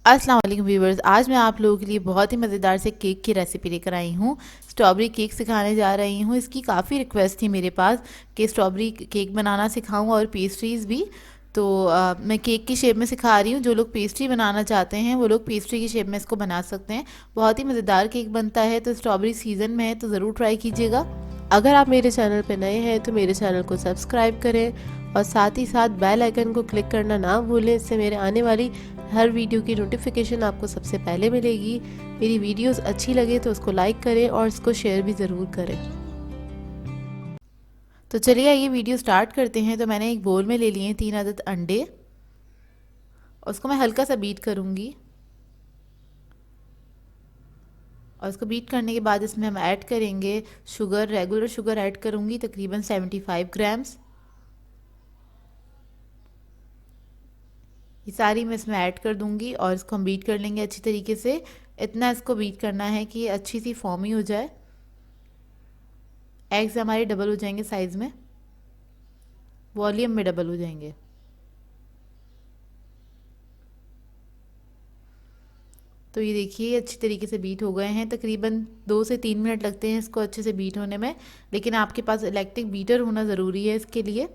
अस्सलाम वालेकुम व्यूवर्स, आज मैं आप लोगों के लिए बहुत ही मज़ेदार से केक की रेसिपी लेकर आई हूँ। स्ट्रॉबेरी केक सिखाने जा रही हूँ। इसकी काफ़ी रिक्वेस्ट थी मेरे पास कि स्ट्रॉबेरी केक बनाना सिखाऊँ और पेस्ट्रीज़ भी। तो मैं केक की शेप में सिखा रही हूँ। जो लोग पेस्ट्री बनाना चाहते हैं वो लोग पेस्ट्री की शेप में इसको बना सकते हैं। बहुत ही मज़ेदार केक बनता है। तो स्ट्रॉबेरी सीज़न में है तो ज़रूर ट्राई कीजिएगा। अगर आप मेरे चैनल पर नए हैं तो मेरे चैनल को सब्सक्राइब करें और साथ ही साथ बेल आइकन को क्लिक करना ना भूलें। इससे मेरे आने वाली हर वीडियो की नोटिफिकेशन आपको सबसे पहले मिलेगी। मेरी वीडियोस अच्छी लगे तो उसको लाइक करें और इसको शेयर भी ज़रूर करें। तो चलिए ये वीडियो स्टार्ट करते हैं। तो मैंने एक बोल में ले लिए 3 अदद अंडे और उसको मैं हल्का सा बीट करूँगी। और इसको बीट करने के बाद इसमें हम ऐड करेंगे शुगर। रेगुलर शुगर ऐड करूँगी तकरीबन 75 ग्राम्स। ये सारी मैं इसमें ऐड कर दूंगी और इसको हम बीट कर लेंगे अच्छी तरीके से। इतना इसको बीट करना है कि अच्छी सी फॉर्मी हो जाए। एग्स हमारे डबल हो जाएंगे साइज़ में, वॉल्यूम में डबल हो जाएंगे। तो ये देखिए अच्छी तरीके से बीट हो गए हैं। तकरीबन 2 से 3 मिनट लगते हैं इसको अच्छे से बीट होने में, लेकिन आपके पास इलेक्ट्रिक बीटर होना ज़रूरी है इसके लिए।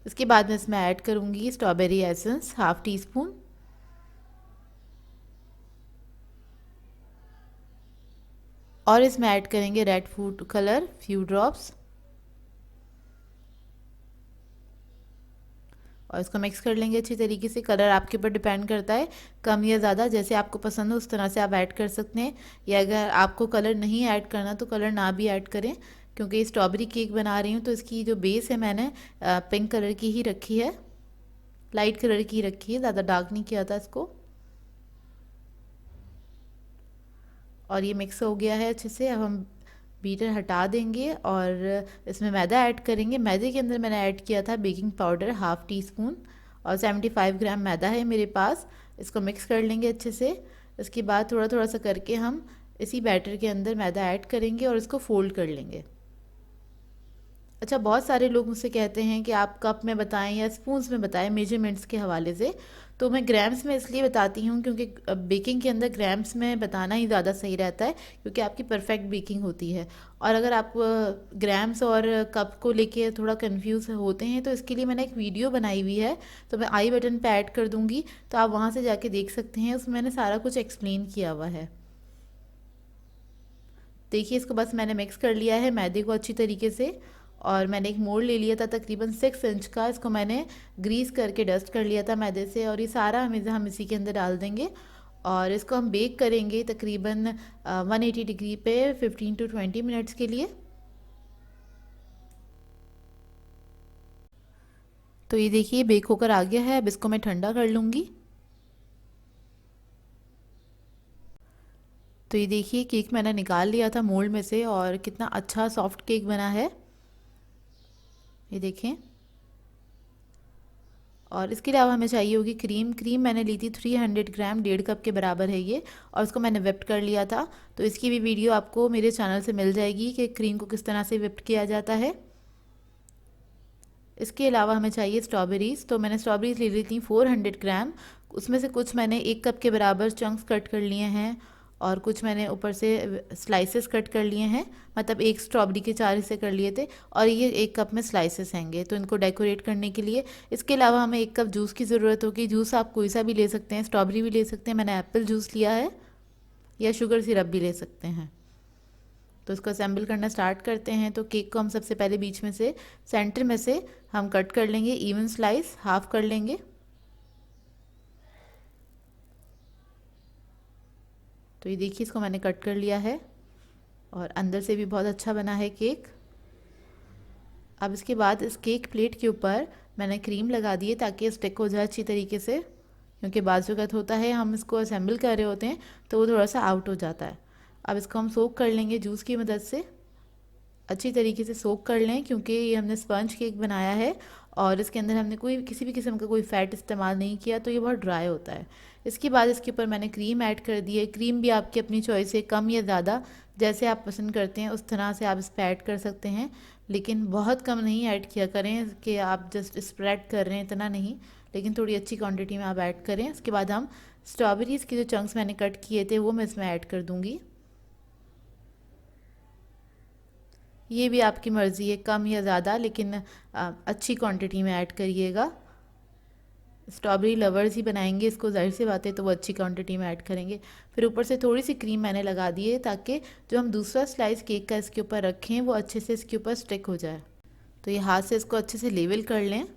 इसके बाद मैं इसमें ऐड करूँगी strawberry essence half tea spoon. और इसमें ऐड करेंगे red food colour few drops और इसको मिक्स कर लेंगे अच्छी तरीके से। कलर आपके ऊपर डिपेंड करता है, कम या ज़्यादा जैसे आपको पसंद हो उस तरह से आप ऐड कर सकते हैं। या अगर आपको कलर नहीं ऐड करना तो कलर ना भी ऐड करें, क्योंकि स्ट्रॉबेरी केक बना रही हूँ तो इसकी जो बेस है मैंने पिंक कलर की ही रखी है, लाइट कलर की रखी है, ज़्यादा डार्क नहीं किया था इसको। और ये मिक्स हो गया है अच्छे से। अब हम बीटर हटा देंगे और इसमें मैदा ऐड करेंगे। मैदे के अंदर मैंने ऐड किया था baking powder half tea spoon और 75 ग्राम मैदा है मेरे पास। इसको मिक्स कर लेंगे अच्छे से। इसके बाद थोड़ा थोड़ा सा करके हम इसी बैटर के अंदर मैदा ऐड करेंगे और इसको फोल्ड कर लेंगे। अच्छा, बहुत सारे लोग मुझसे कहते हैं कि आप कप में बताएं या स्पून्स में बताएं मेजरमेंट्स के हवाले से। तो मैं ग्राम्स में इसलिए बताती हूँ क्योंकि बेकिंग के अंदर ग्राम्स में बताना ही ज़्यादा सही रहता है, क्योंकि आपकी परफेक्ट बेकिंग होती है। और अगर आप ग्राम्स और कप को लेके थोड़ा कंफ्यूज होते हैं तो इसके लिए मैंने एक वीडियो बनाई हुई है, तो मैं आई बटन पे ऐड कर दूँगी, तो आप वहाँ से जाके देख सकते हैं। उसमें मैंने सारा कुछ एक्सप्लेन किया हुआ है। देखिए इसको बस मैंने मिक्स कर लिया है मैदे को अच्छी तरीके से। और मैंने एक मोल्ड ले लिया था तकरीबन 6 इंच का। इसको मैंने ग्रीस करके डस्ट कर लिया था मैदे से और ये सारा हम इसी के अंदर डाल देंगे। और इसको हम बेक करेंगे तकरीबन 180 डिग्री पे 15 टू 20 मिनट्स के लिए। तो ये देखिए बेक होकर आ गया है। अब इसको मैं ठंडा कर लूँगी। तो ये देखिए केक मैंने निकाल लिया था मोल्ड में से और कितना अच्छा सॉफ्ट केक बना है, ये देखें। और इसके अलावा हमें चाहिए होगी क्रीम। क्रीम मैंने ली थी 300 ग्राम, 1.5 कप के बराबर है ये। और इसको मैंने विप्ड कर लिया था। तो इसकी भी वीडियो आपको मेरे चैनल से मिल जाएगी कि क्रीम को किस तरह से विप्ड किया जाता है। इसके अलावा हमें चाहिए स्ट्रॉबेरीज़। तो मैंने स्ट्रॉबेरीज़ ले ली थी 400 ग्राम। उसमें से कुछ मैंने 1 कप के बराबर चंक्स कट कर लिए हैं और कुछ मैंने ऊपर से स्लाइसेस कट कर लिए हैं। मतलब एक स्ट्रॉबेरी के 4 हिस्से कर लिए थे और ये 1 कप में स्लाइसेस हैंगे तो इनको डेकोरेट करने के लिए। इसके अलावा हमें 1 कप जूस की ज़रूरत होगी। जूस आप कोई सा भी ले सकते हैं, स्ट्रॉबेरी भी ले सकते हैं, मैंने एप्पल जूस लिया है, या शुगर सिरप भी ले सकते हैं। तो इसको असेंबल करना स्टार्ट करते हैं। तो केक को हम सबसे पहले बीच में से सेंटर में से हम कट कर लेंगे, इवन स्लाइस हाफ कर लेंगे। तो ये देखिए इसको मैंने कट कर लिया है और अंदर से भी बहुत अच्छा बना है केक। अब इसके बाद इस केक प्लेट के ऊपर मैंने क्रीम लगा दी है ताकि स्टिक हो जाए अच्छी तरीके से, क्योंकि बाजू का होता है हम इसको असेंबल कर रहे होते हैं तो वो थोड़ा सा आउट हो जाता है। अब इसको हम सोक कर लेंगे जूस की मदद से। अच्छी तरीके से सोक कर लें, क्योंकि ये हमने स्पंज केक बनाया है और इसके अंदर हमने कोई किसी भी किस्म का कोई फ़ैट इस्तेमाल नहीं किया, तो ये बहुत ड्राई होता है। इसके बाद इसके ऊपर मैंने क्रीम ऐड कर दी है। क्रीम भी आपकी अपनी चॉइस है, कम या ज़्यादा जैसे आप पसंद करते हैं उस तरह से आप इस पर ऐड कर सकते हैं, लेकिन बहुत कम नहीं ऐड किया करें कि आप जस्ट स्प्रेड कर रहे हैं, इतना नहीं। लेकिन थोड़ी अच्छी क्वांटिटी में आप ऐड करें। उसके बाद हम स्ट्रॉबेरीज़ के जो चंक्स मैंने कट किए थे वो मैं इसमें ऐड कर दूँगी। ये भी आपकी मर्ज़ी है, कम या ज़्यादा, लेकिन अच्छी क्वांटिटी में ऐड करिएगा। स्ट्रॉबेरी लवर्स ही बनाएंगे इसको, ज़ाहिर सी बात है, तो वो अच्छी क्वांटिटी में ऐड करेंगे। फिर ऊपर से थोड़ी सी क्रीम मैंने लगा दी है ताकि जो हम दूसरा स्लाइस केक का इसके ऊपर रखें वो अच्छे से इसके ऊपर स्टिक हो जाए। तो ये हाथ से इसको अच्छे से लेवल कर लें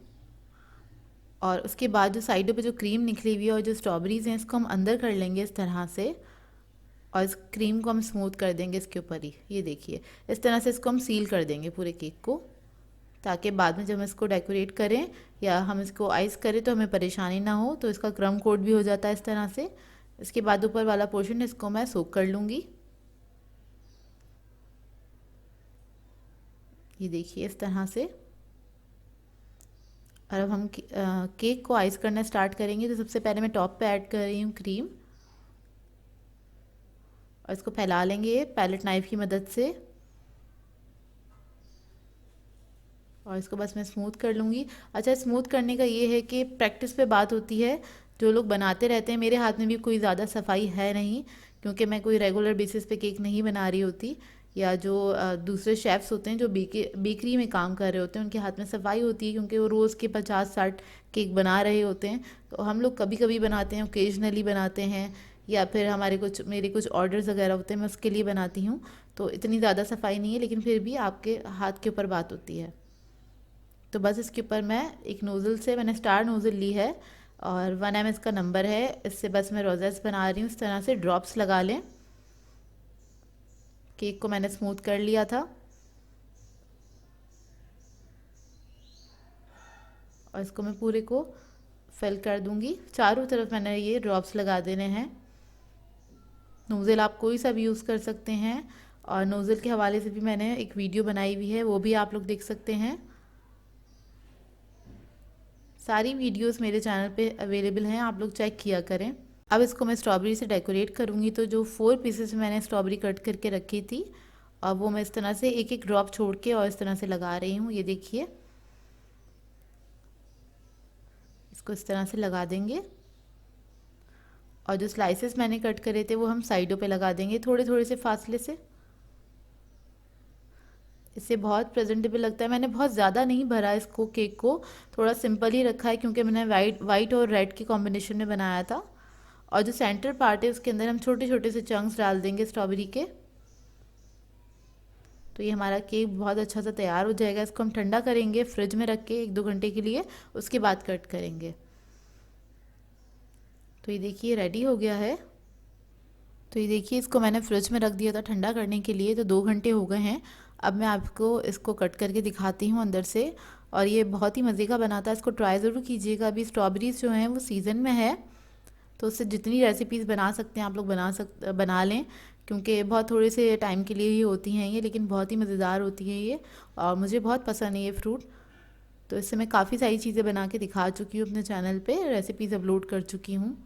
और उसके बाद जो साइडों पे जो क्रीम निकली हुई है और जो स्ट्रॉबेरीज़ हैं इसको हम अंदर कर लेंगे इस तरह से, और इस क्रीम को हम स्मूथ कर देंगे इसके ऊपर ही। ये देखिए, इस तरह से इसको हम सील कर देंगे पूरे केक को, ताकि बाद में जब हम इसको डेकोरेट करें या हम इसको आइस करें तो हमें परेशानी ना हो। तो इसका क्रम कोट भी हो जाता है इस तरह से। इसके बाद ऊपर वाला पोर्शन इसको मैं सोक कर लूँगी। ये देखिए इस तरह से। और अब हम केक को आइस करना स्टार्ट करेंगे। तो सबसे पहले मैं टॉप पे ऐड कर रही हूँ क्रीम, और इसको फैला लेंगे पैलेट नाइफ की मदद से, और इसको बस मैं स्मूथ कर लूँगी। अच्छा, स्मूथ करने का ये है कि प्रैक्टिस पे बात होती है। जो लोग बनाते रहते हैं, मेरे हाथ में भी कोई ज़्यादा सफाई है नहीं, क्योंकि मैं कोई रेगुलर बेसिस पे केक नहीं बना रही होती। या जो दूसरे शेफ़्स होते हैं जो बेकरी में काम कर रहे होते हैं, उनके हाथ में सफाई होती है, क्योंकि वो रोज़ के 50-60 केक बना रहे होते हैं। तो हम लोग कभी कभी बनाते हैं, ओकेजनली बनाते हैं, या फिर मेरे कुछ ऑर्डर्स वगैरह होते हैं, मैं उसके लिए बनाती हूँ। तो इतनी ज़्यादा सफाई नहीं है, लेकिन फिर भी आपके हाथ के ऊपर बात होती है। तो बस इसके ऊपर मैं एक नोज़ल से, मैंने स्टार नोज़ल ली है और 1 ml का नंबर है, इससे बस मैं रोजेस बना रही हूँ। इस तरह से ड्रॉप्स लगा लें। केक को मैंने स्मूथ कर लिया था, और इसको मैं पूरे को फिल कर दूंगी। चारों तरफ मैंने ये ड्रॉप्स लगा देने हैं। नोज़ल आप कोई सा भी यूज़ कर सकते हैं, और नोज़ल के हवाले से भी मैंने एक वीडियो बनाई हुई है, वो भी आप लोग देख सकते हैं। सारी वीडियोस मेरे चैनल पे अवेलेबल हैं, आप लोग चेक किया करें। अब इसको मैं स्ट्रॉबेरी से डेकोरेट करूँगी। तो जो 4 पीसेस मैंने स्ट्रॉबेरी कट करके रखी थी, अब वो मैं इस तरह से एक एक ड्रॉप छोड़ के और इस तरह से लगा रही हूँ। ये देखिए, इसको इस तरह से लगा देंगे, और जो स्लाइसेस मैंने कट करे थे वो हम साइडों पे लगा देंगे थोड़े थोड़े से फासले से। इससे बहुत प्रेजेंटेबल लगता है। मैंने बहुत ज़्यादा नहीं भरा इसको, केक को थोड़ा सिंपल ही रखा है, क्योंकि मैंने वाइट और रेड के कॉम्बिनेशन में बनाया था। और जो सेंटर पार्ट है उसके अंदर हम छोटे छोटे से चंक्स डाल देंगे स्ट्रॉबेरी के। तो ये हमारा केक बहुत अच्छा सा तैयार हो जाएगा। इसको हम ठंडा करेंगे फ्रिज में रख के 1-2 घंटे के लिए, उसके बाद कट करेंगे। तो ये देखिए रेडी हो गया है। तो ये देखिए, इसको मैंने फ्रिज में रख दिया था ठंडा करने के लिए, तो 2 घंटे हो गए हैं। अब मैं आपको इसको कट करके दिखाती हूँ अंदर से, और ये बहुत ही मज़े का बना था। इसको ट्राई ज़रूर कीजिएगा। अभी स्ट्रॉबेरीज़ जो हैं वो सीज़न में है, तो उससे जितनी रेसिपीज़ बना सकते हैं आप लोग बना लें, क्योंकि बहुत थोड़े से टाइम के लिए ही होती हैं ये, लेकिन बहुत ही मज़ेदार होती है ये, और मुझे बहुत पसंद है ये फ्रूट। तो इससे मैं काफ़ी सारी चीज़ें बना के दिखा चुकी हूँ अपने चैनल पे, रेसिपीज़ अपलोड कर चुकी हूँ।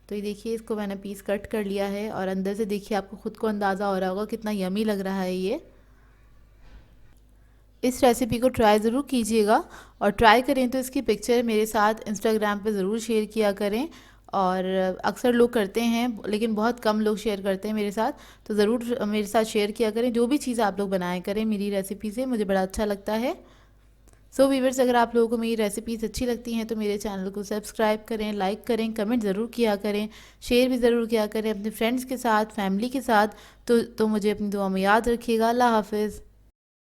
तो ये देखिए, इसको मैंने पीस कट कर लिया है, और अंदर से देखिए आपको ख़ुद को अंदाज़ा हो रहा होगा कितना यमी लग रहा है ये। इस रेसिपी को ट्राई ज़रूर कीजिएगा, और ट्राई करें तो इसकी पिक्चर मेरे साथ इंस्टाग्राम पे ज़रूर शेयर किया करें। और अक्सर लोग करते हैं, लेकिन बहुत कम लोग शेयर करते हैं मेरे साथ। तो ज़रूर मेरे साथ शेयर किया करें, जो भी चीज़ आप लोग बनाया करें मेरी रेसिपी से, मुझे बड़ा अच्छा लगता है। सो वीवर्स, अगर आप लोगों को मेरी रेसिपीज़ अच्छी लगती हैं तो मेरे चैनल को सब्सक्राइब करें, लाइक करें, कमेंट ज़रूर किया करें, शेयर भी ज़रूर किया करें अपने फ्रेंड्स के साथ, फैमिली के साथ। तो मुझे अपनी दुआ में याद रखिएगा। अल्लाह हाफिज़।